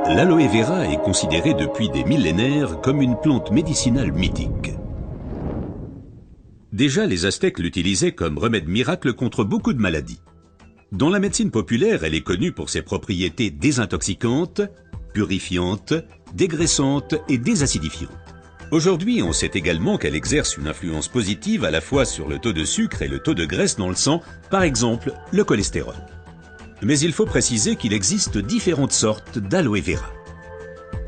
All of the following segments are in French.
L'aloe vera est considérée depuis des millénaires comme une plante médicinale mythique. Déjà, les Aztèques l'utilisaient comme remède miracle contre beaucoup de maladies. Dans la médecine populaire, elle est connue pour ses propriétés désintoxicantes, purifiantes, dégraissantes et désacidifiantes. Aujourd'hui, on sait également qu'elle exerce une influence positive à la fois sur le taux de sucre et le taux de graisse dans le sang, par exemple le cholestérol. Mais il faut préciser qu'il existe différentes sortes d'aloe vera.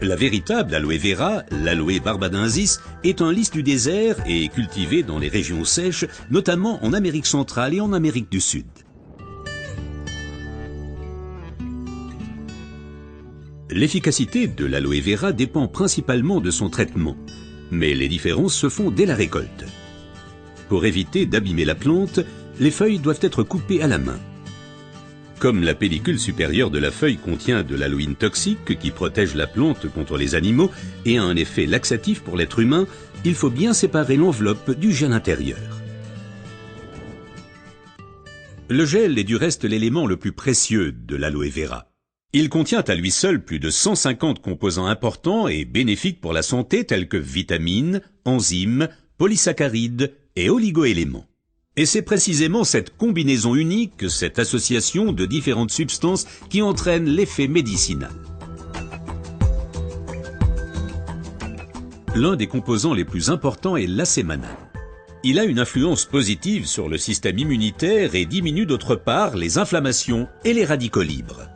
La véritable aloe vera, l'aloe barbadensis, est un lys du désert et est cultivée dans les régions sèches, notamment en Amérique centrale et en Amérique du Sud. L'efficacité de l'aloe vera dépend principalement de son traitement, mais les différences se font dès la récolte. Pour éviter d'abîmer la plante, les feuilles doivent être coupées à la main. Comme la pellicule supérieure de la feuille contient de l'aloïne toxique qui protège la plante contre les animaux et a un effet laxatif pour l'être humain, il faut bien séparer l'enveloppe du gel intérieur. Le gel est du reste l'élément le plus précieux de l'aloe vera. Il contient à lui seul plus de 150 composants importants et bénéfiques pour la santé tels que vitamines, enzymes, polysaccharides et oligoéléments. Et c'est précisément cette combinaison unique, cette association de différentes substances qui entraîne l'effet médicinal. L'un des composants les plus importants est l'acémanal. Il a une influence positive sur le système immunitaire et diminue d'autre part les inflammations et les radicaux libres.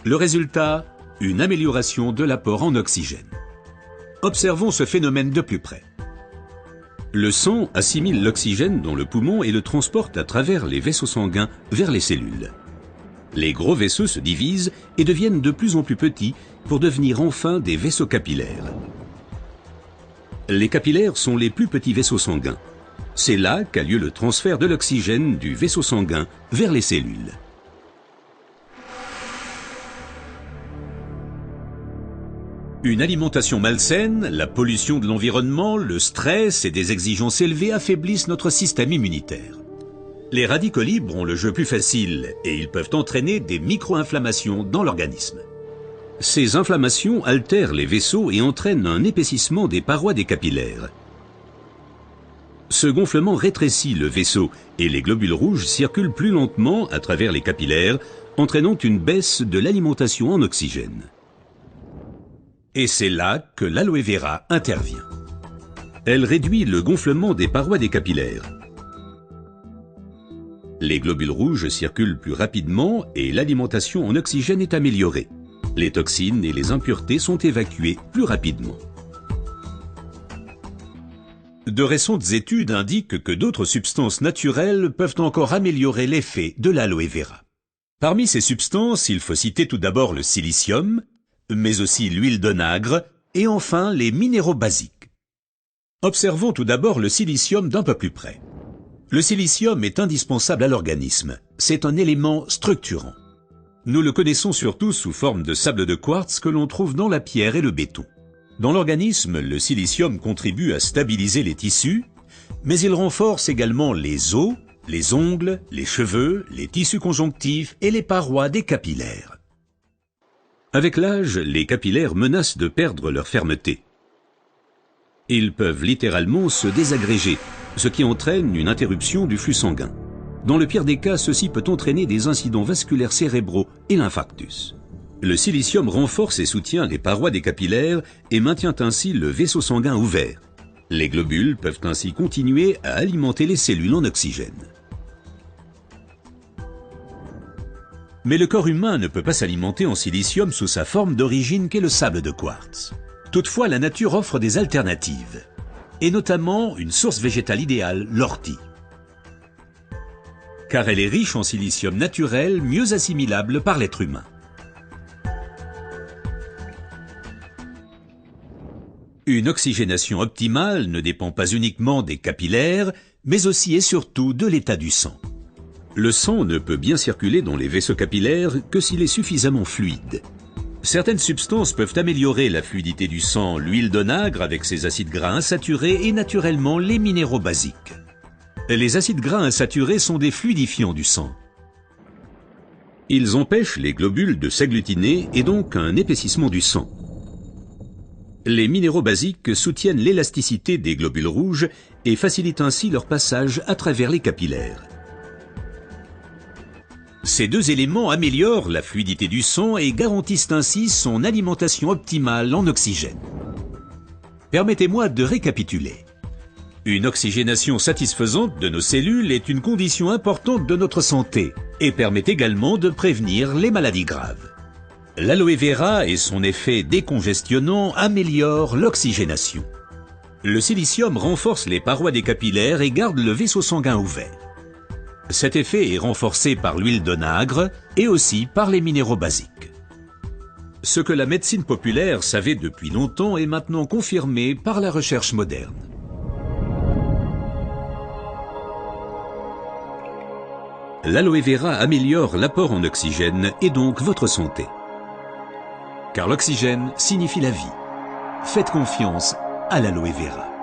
Le résultat, une amélioration de l'apport en oxygène. Observons ce phénomène de plus près. Le sang assimile l'oxygène dans le poumon et le transporte à travers les vaisseaux sanguins vers les cellules. Les gros vaisseaux se divisent et deviennent de plus en plus petits pour devenir enfin des vaisseaux capillaires. Les capillaires sont les plus petits vaisseaux sanguins. C'est là qu'a lieu le transfert de l'oxygène du vaisseau sanguin vers les cellules. Une alimentation malsaine, la pollution de l'environnement, le stress et des exigences élevées affaiblissent notre système immunitaire. Les radicaux libres ont le jeu plus facile et ils peuvent entraîner des micro-inflammations dans l'organisme. Ces inflammations altèrent les vaisseaux et entraînent un épaississement des parois des capillaires. Ce gonflement rétrécit le vaisseau et les globules rouges circulent plus lentement à travers les capillaires, entraînant une baisse de l'alimentation en oxygène. Et c'est là que l'aloe vera intervient. Elle réduit le gonflement des parois des capillaires. Les globules rouges circulent plus rapidement et l'alimentation en oxygène est améliorée. Les toxines et les impuretés sont évacuées plus rapidement. De récentes études indiquent que d'autres substances naturelles peuvent encore améliorer l'effet de l'aloe vera. Parmi ces substances, il faut citer tout d'abord le silicium, mais aussi l'huile d'onagre et enfin les minéraux basiques. Observons tout d'abord le silicium d'un peu plus près. Le silicium est indispensable à l'organisme. C'est un élément structurant. Nous le connaissons surtout sous forme de sable de quartz que l'on trouve dans la pierre et le béton. Dans l'organisme, le silicium contribue à stabiliser les tissus, mais il renforce également les os, les ongles, les cheveux, les tissus conjonctifs et les parois des capillaires. Avec l'âge, les capillaires menacent de perdre leur fermeté. Ils peuvent littéralement se désagréger, ce qui entraîne une interruption du flux sanguin. Dans le pire des cas, ceci peut entraîner des incidents vasculaires cérébraux et l'infarctus. Le silicium renforce et soutient les parois des capillaires et maintient ainsi le vaisseau sanguin ouvert. Les globules peuvent ainsi continuer à alimenter les cellules en oxygène. Mais le corps humain ne peut pas s'alimenter en silicium sous sa forme d'origine qu'est le sable de quartz. Toutefois, la nature offre des alternatives, et notamment une source végétale idéale, l'ortie. Car elle est riche en silicium naturel, mieux assimilable par l'être humain. Une oxygénation optimale ne dépend pas uniquement des capillaires, mais aussi et surtout de l'état du sang. Le sang ne peut bien circuler dans les vaisseaux capillaires que s'il est suffisamment fluide. Certaines substances peuvent améliorer la fluidité du sang, l'huile d'onagre avec ses acides gras insaturés et naturellement les minéraux basiques. Les acides gras insaturés sont des fluidifiants du sang. Ils empêchent les globules de s'agglutiner et donc un épaississement du sang. Les minéraux basiques soutiennent l'élasticité des globules rouges et facilitent ainsi leur passage à travers les capillaires. Ces deux éléments améliorent la fluidité du sang et garantissent ainsi son alimentation optimale en oxygène. Permettez-moi de récapituler. Une oxygénation satisfaisante de nos cellules est une condition importante de notre santé et permet également de prévenir les maladies graves. L'aloe vera et son effet décongestionnant améliorent l'oxygénation. Le silicium renforce les parois des capillaires et garde le vaisseau sanguin ouvert. Cet effet est renforcé par l'huile d'onagre et aussi par les minéraux basiques. Ce que la médecine populaire savait depuis longtemps est maintenant confirmé par la recherche moderne. L'aloe vera améliore l'apport en oxygène et donc votre santé. Car l'oxygène signifie la vie. Faites confiance à l'aloe vera.